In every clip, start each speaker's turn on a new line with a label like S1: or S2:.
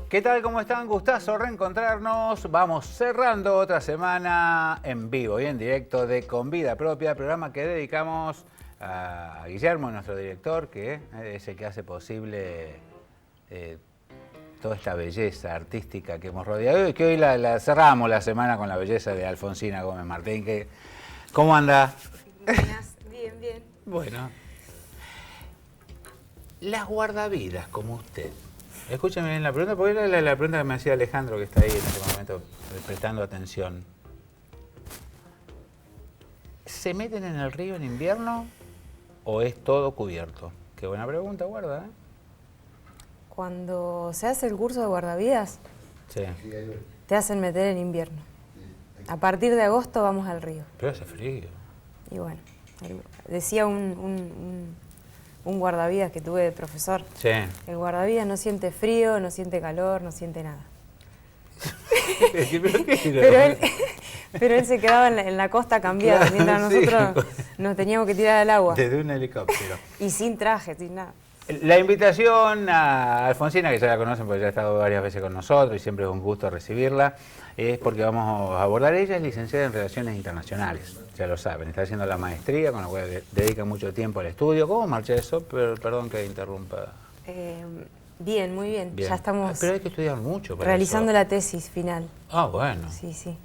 S1: ¿Qué tal? ¿Cómo están? Gustazo reencontrarnos. Vamos cerrando otra semana en vivo y en directo de Con Vida Propia, programa que dedicamos a Guillermo, nuestro director, que es el que hace posible toda esta belleza artística que hemos rodeado y que hoy la cerramos la semana con la belleza de Alfonsina Gómez Martín. ¿Cómo anda?
S2: Bien, bien.
S1: Bueno, las guardavidas como usted. Escúchame bien la pregunta, porque era la pregunta que me hacía Alejandro, que está ahí en este momento prestando atención. ¿Se meten en el río en invierno o es todo cubierto? Qué buena pregunta, guarda, ¿eh?
S2: Cuando se hace el curso de guardavidas,
S1: Sí.
S2: te hacen meter en invierno. A partir de agosto vamos al río.
S1: Pero hace frío.
S2: Y bueno, decía un guardavidas que tuve de profesor.
S1: Sí.
S2: El guardavidas no siente frío, no siente calor, no siente nada. Pero él se quedaba en la costa cambiada, claro, mientras nosotros nos teníamos que tirar al agua.
S1: Desde un helicóptero.
S2: Y sin traje, sin nada.
S1: La invitación a Alfonsina, que ya la conocen porque ya ha estado varias veces con nosotros y siempre es un gusto recibirla, es porque vamos a abordar. Ella es licenciada en Relaciones Internacionales, ya lo saben, está haciendo la maestría, con lo cual dedica mucho tiempo al estudio. ¿Cómo marcha eso? Perdón que interrumpa.
S2: Bien, muy bien. Ya estamos
S1: pero hay que estudiar mucho para
S2: realizando
S1: eso.
S2: La tesis final.
S1: Ah, bueno.
S2: Sí, sí.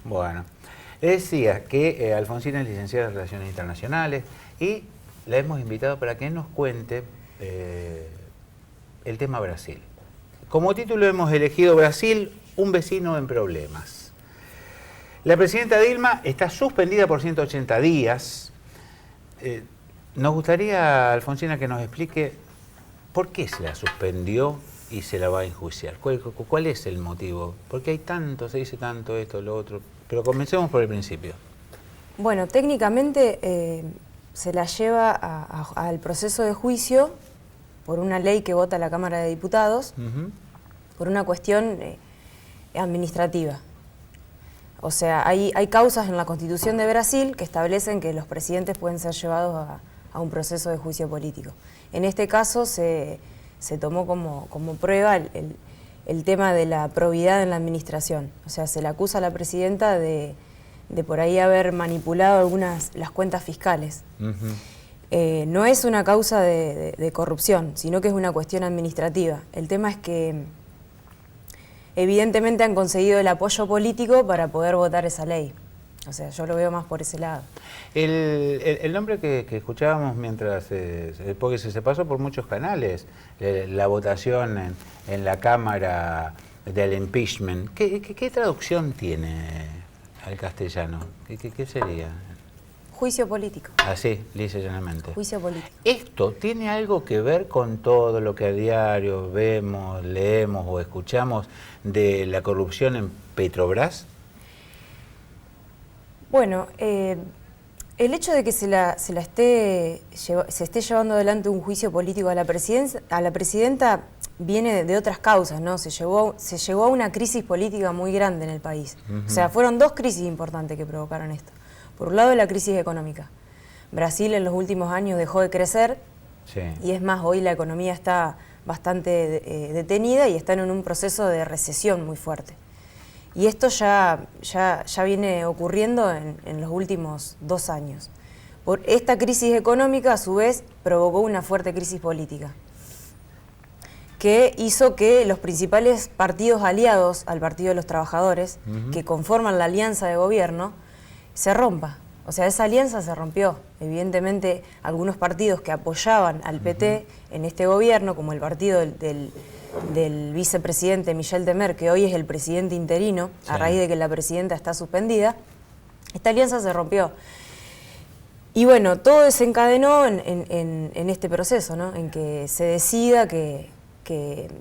S1: Bueno, le decía que Alfonsina es licenciada en Relaciones Internacionales y la hemos invitado para que nos cuente el tema Brasil. Como título hemos elegido Brasil, un vecino en problemas. La presidenta Dilma está suspendida por 180 días. Nos gustaría, Alfonsina, que nos explique por qué se la suspendió y se la va a enjuiciar. ¿Cuál es el motivo? Porque hay tanto, se dice tanto esto, lo otro. Pero comencemos por el principio.
S2: Bueno, técnicamente se la lleva al proceso de juicio por una ley que vota la Cámara de Diputados, por una cuestión administrativa. O sea, hay causas en la Constitución de Brasil que establecen que los presidentes pueden ser llevados a un proceso de juicio político. En este caso se tomó como prueba el tema de la probidad en la administración. O sea, se le acusa a la presidenta de por ahí haber manipulado las cuentas fiscales. No es una causa de corrupción, sino que es una cuestión administrativa. El tema es que evidentemente han conseguido el apoyo político para poder votar esa ley. O sea, yo lo veo más por ese lado.
S1: El nombre que escuchábamos mientras, porque se pasó por muchos canales, la votación en la Cámara del impeachment, ¿qué traducción tiene al castellano? ¿Qué sería?
S2: Juicio político.
S1: Así, lisa y llanamente.
S2: Juicio político.
S1: ¿Esto tiene algo que ver con todo lo que a diario vemos, leemos o escuchamos de la corrupción en Petrobras?
S2: Bueno, el hecho de que se esté llevando adelante un juicio político a la presidenta viene de otras causas, ¿no? Se llegó a una crisis política muy grande en el país. O sea, fueron dos crisis importantes que provocaron esto. Por un lado, la crisis económica. Brasil en los últimos años dejó de crecer, sí, y es más, hoy la economía está bastante detenida y están en un proceso de recesión muy fuerte. Y esto ya viene ocurriendo en los últimos 2 años. Por esta crisis económica, a su vez, provocó una fuerte crisis política, que hizo que los principales partidos aliados al Partido de los Trabajadores, que conforman la alianza de gobierno, se rompa. O sea, esa alianza se rompió. Evidentemente, algunos partidos que apoyaban al PT en este gobierno, como el partido del vicepresidente Michel Temer, que hoy es el presidente interino, sí, a raíz de que la presidenta está suspendida, esta alianza se rompió. Y bueno, todo desencadenó en este proceso, ¿no? En que se decida que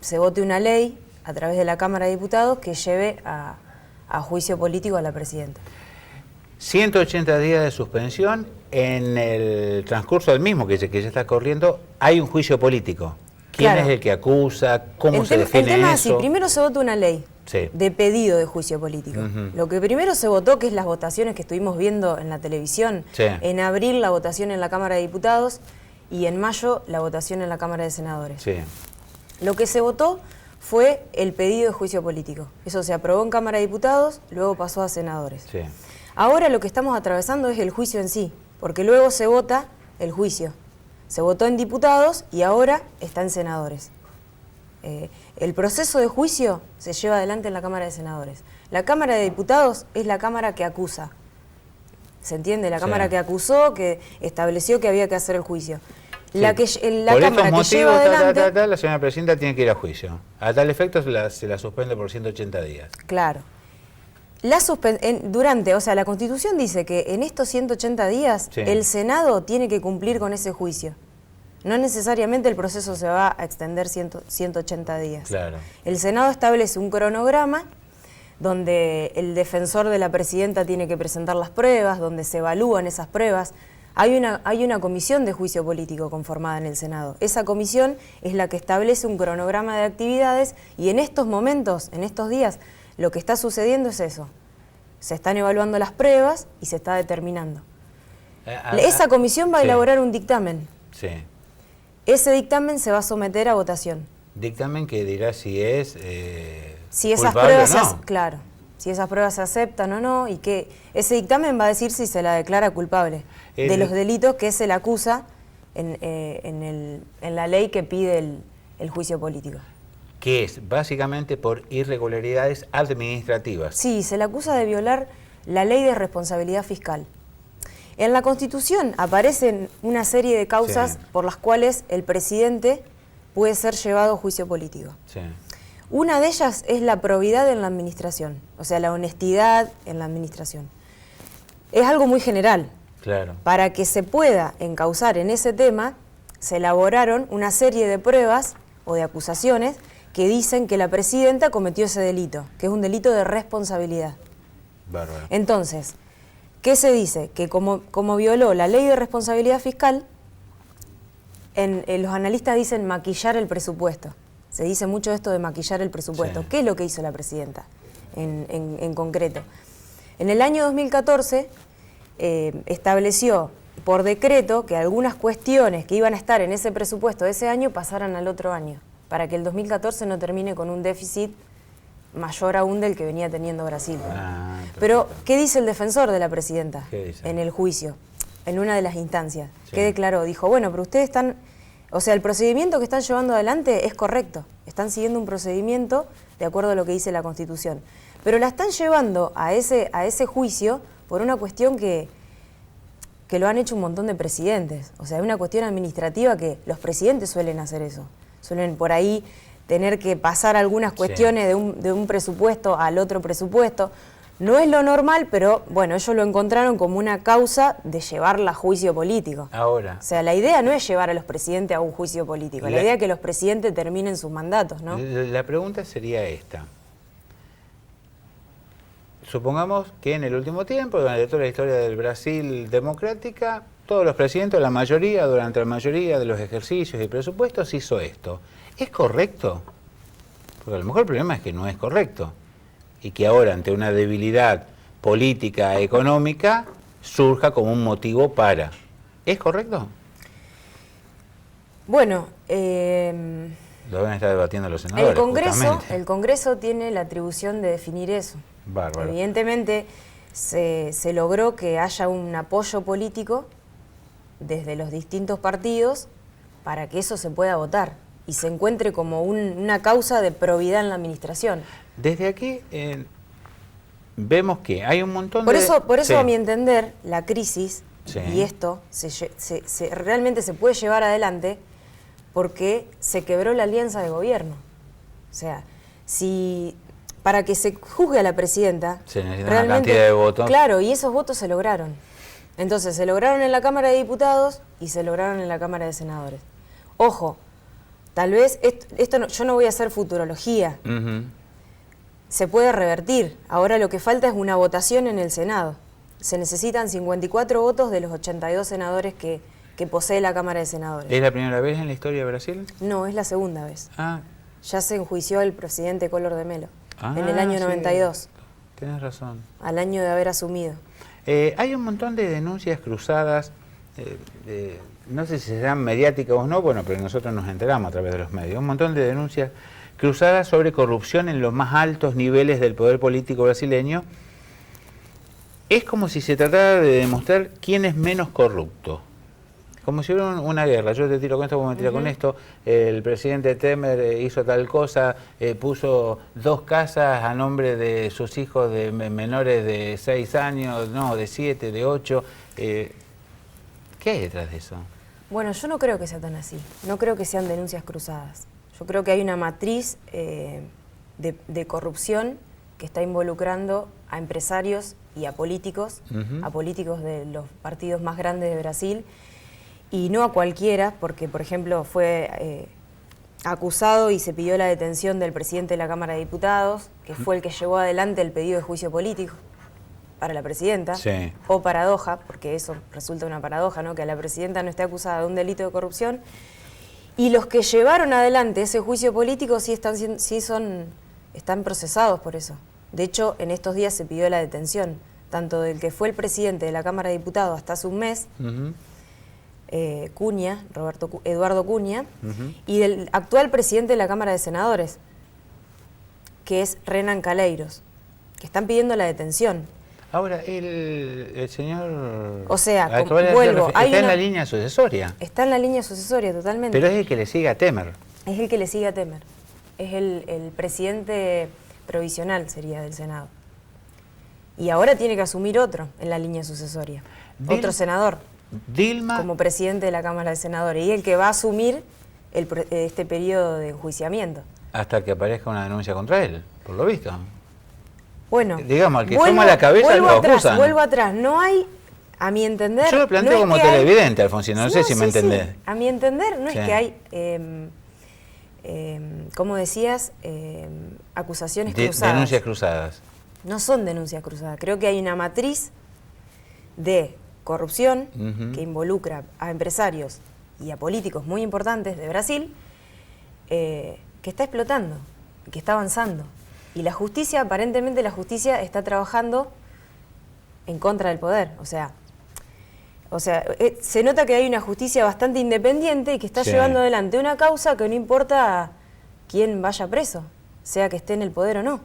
S2: se vote una ley a través de la Cámara de Diputados que lleve a juicio político a la presidenta.
S1: 180 días de suspensión, en el transcurso del mismo, que ya está corriendo, hay un juicio político. ¿Quién es el que acusa? ¿Cómo se define eso?
S2: El tema es así, primero se vota una ley de pedido de juicio político. Lo que primero se votó, que es las votaciones que estuvimos viendo en la televisión, en abril la votación en la Cámara de Diputados y en mayo la votación en la Cámara de Senadores. Lo que se votó fue el pedido de juicio político. Eso se aprobó en Cámara de Diputados, luego pasó a senadores.
S1: Sí.
S2: Ahora lo que estamos atravesando es el juicio en sí, porque luego se vota el juicio. Se votó en diputados y ahora está en senadores. El proceso de juicio se lleva adelante en la Cámara de Senadores. La Cámara de Diputados es la Cámara que acusa. ¿Se entiende? La Cámara que acusó, que estableció que había que hacer el juicio.
S1: Sí.
S2: La
S1: Cámara
S2: que
S1: motivos,
S2: lleva adelante...
S1: la señora presidenta tiene que ir a juicio. A tal efecto se la suspende por 180 días.
S2: Claro. La Constitución dice que en estos 180 días el Senado tiene que cumplir con ese juicio. No necesariamente el proceso se va a extender 180 días.
S1: Claro.
S2: El Senado establece un cronograma donde el defensor de la presidenta tiene que presentar las pruebas, donde se evalúan esas pruebas. Hay una comisión de juicio político conformada en el Senado. Esa comisión es la que establece un cronograma de actividades y en estos momentos, en estos días, lo que está sucediendo es eso. Se están evaluando las pruebas y se está determinando. Esa comisión va a elaborar un dictamen.
S1: Sí.
S2: Ese dictamen se va a someter a votación.
S1: Dictamen que dirá si es
S2: si esas
S1: culpable
S2: pruebas
S1: o no.
S2: Claro, si esas pruebas se aceptan o no, y que ese dictamen va a decir si se la declara culpable de los delitos que se le acusa en la ley que pide el juicio político.
S1: Que es básicamente por irregularidades administrativas.
S2: Sí, se le acusa de violar la ley de responsabilidad fiscal. En la Constitución aparecen una serie de causas por las cuales el presidente puede ser llevado a juicio político.
S1: Sí.
S2: Una de ellas es la probidad en la administración, o sea, la honestidad en la administración. Es algo muy general.
S1: Claro.
S2: Para que se pueda encausar en ese tema, se elaboraron una serie de pruebas o de acusaciones que dicen que la presidenta cometió ese delito, que es un delito de responsabilidad.
S1: Bárbaro.
S2: Entonces, ¿qué se dice? Que como violó la ley de responsabilidad fiscal, los analistas dicen maquillar el presupuesto. Se dice mucho esto de maquillar el presupuesto.
S1: Sí.
S2: ¿Qué es lo que hizo la presidenta en concreto? En el año 2014 estableció por decreto que algunas cuestiones que iban a estar en ese presupuesto de ese año pasaran al otro año, para que el 2014 no termine con un déficit mayor aún del que venía teniendo Brasil. Pero, ¿qué dice el defensor de la presidenta en el juicio, en una de las instancias?
S1: Sí.
S2: ¿Qué declaró? Dijo, bueno, pero ustedes están... O sea, el procedimiento que están llevando adelante es correcto. Están siguiendo un procedimiento de acuerdo a lo que dice la Constitución. Pero la están llevando a ese juicio por una cuestión que lo han hecho un montón de presidentes. O sea, es una cuestión administrativa que los presidentes suelen hacer eso. Suelen por ahí tener que pasar algunas cuestiones de un presupuesto al otro presupuesto. No es lo normal, pero bueno, ellos lo encontraron como una causa de llevarla a juicio político.
S1: Ahora.
S2: O sea, la idea no es llevar a los presidentes a un juicio político, la idea es que los presidentes terminen sus mandatos, ¿no?
S1: La pregunta sería esta. Supongamos que en el último tiempo, durante toda la historia del Brasil democrática, todos los presidentes, la mayoría, durante la mayoría de los ejercicios y presupuestos, hizo esto. ¿Es correcto? Porque a lo mejor el problema es que no es correcto. Y que ahora, ante una debilidad política, económica, surja como un motivo para. ¿Es correcto?
S2: Bueno,
S1: lo deben estar debatiendo los senadores.
S2: El Congreso tiene la atribución de definir eso.
S1: Bárbaro.
S2: Evidentemente, se logró que haya un apoyo político desde los distintos partidos para que eso se pueda votar y se encuentre como una causa de probidad en la administración.
S1: Desde aquí vemos que hay un montón
S2: por
S1: de...
S2: eso a mi entender, la crisis y esto realmente se puede llevar adelante porque se quebró la alianza de gobierno. O sea, para que se juzgue a la presidenta...
S1: Se necesita una cantidad de votos.
S2: Claro, y esos votos se lograron. Entonces, se lograron en la Cámara de Diputados y se lograron en la Cámara de Senadores. Ojo, tal vez, yo no voy a hacer futurología. Se puede revertir. Ahora lo que falta es una votación en el Senado. Se necesitan 54 votos de los 82 senadores que posee la Cámara de Senadores.
S1: ¿Es la primera vez en la historia de Brasil?
S2: No, es la segunda vez. Ya se enjuició el presidente Collor de Mello en el año 92.
S1: Tienes razón.
S2: Al año de haber asumido.
S1: Hay un montón de denuncias cruzadas, no sé si serán mediáticas o no, bueno, pero nosotros nos enteramos a través de los medios, un montón de denuncias cruzada sobre corrupción en los más altos niveles del poder político brasileño. Es como si se tratara de demostrar quién es menos corrupto. Como si hubiera una guerra. Yo te tiro con esto, vos me tiras con esto. El presidente Temer hizo tal cosa, puso 2 casas a nombre de sus hijos de menores de 6 años, no, de 7, de 8. ¿Qué hay detrás de eso?
S2: Bueno, yo no creo que sea tan así. No creo que sean denuncias cruzadas. Yo creo que hay una matriz de corrupción que está involucrando a empresarios y a políticos de los partidos más grandes de Brasil, y no a cualquiera, porque, por ejemplo, fue acusado y se pidió la detención del presidente de la Cámara de Diputados, que fue el que llevó adelante el pedido de juicio político para la presidenta.
S1: Sí.
S2: O paradoja, porque eso resulta una paradoja, ¿no? Que la presidenta no esté acusada de un delito de corrupción. Y los que llevaron adelante ese juicio político están procesados por eso. De hecho, en estos días se pidió la detención, tanto del que fue el presidente de la Cámara de Diputados hasta hace un mes, Cunha, Eduardo Cunha, y del actual presidente de la Cámara de Senadores, que es Renan Calheiros, que están pidiendo la detención.
S1: Ahora, el señor...
S2: O sea,
S1: vuelvo, está en la línea sucesoria.
S2: Está en la línea sucesoria, totalmente.
S1: Pero es el que le sigue a Temer.
S2: Es el que le sigue a Temer. Es el presidente provisional, sería, del Senado. Y ahora tiene que asumir otro en la línea sucesoria. Otro senador.
S1: Dilma.
S2: Como presidente de la Cámara de Senadores. Y el que va a asumir este periodo de enjuiciamiento.
S1: Hasta que aparezca una denuncia contra él, por lo visto.
S2: Bueno,
S1: digamos, al que toma la cabeza lo acusan.
S2: Vuelvo atrás, no hay, a mi entender...
S1: Yo lo planteo como televidente, Alfonsino, no sé si me entendés.
S2: Sí. A mi entender no es que hay, como decías, acusaciones cruzadas.
S1: Denuncias cruzadas.
S2: No son denuncias cruzadas, creo que hay una matriz de corrupción que involucra a empresarios y a políticos muy importantes de Brasil, que está explotando, que está avanzando. Y la justicia, aparentemente la justicia está trabajando en contra del poder. O sea, se nota que hay una justicia bastante independiente y que está llevando adelante una causa que no importa quién vaya preso, sea que esté en el poder o no.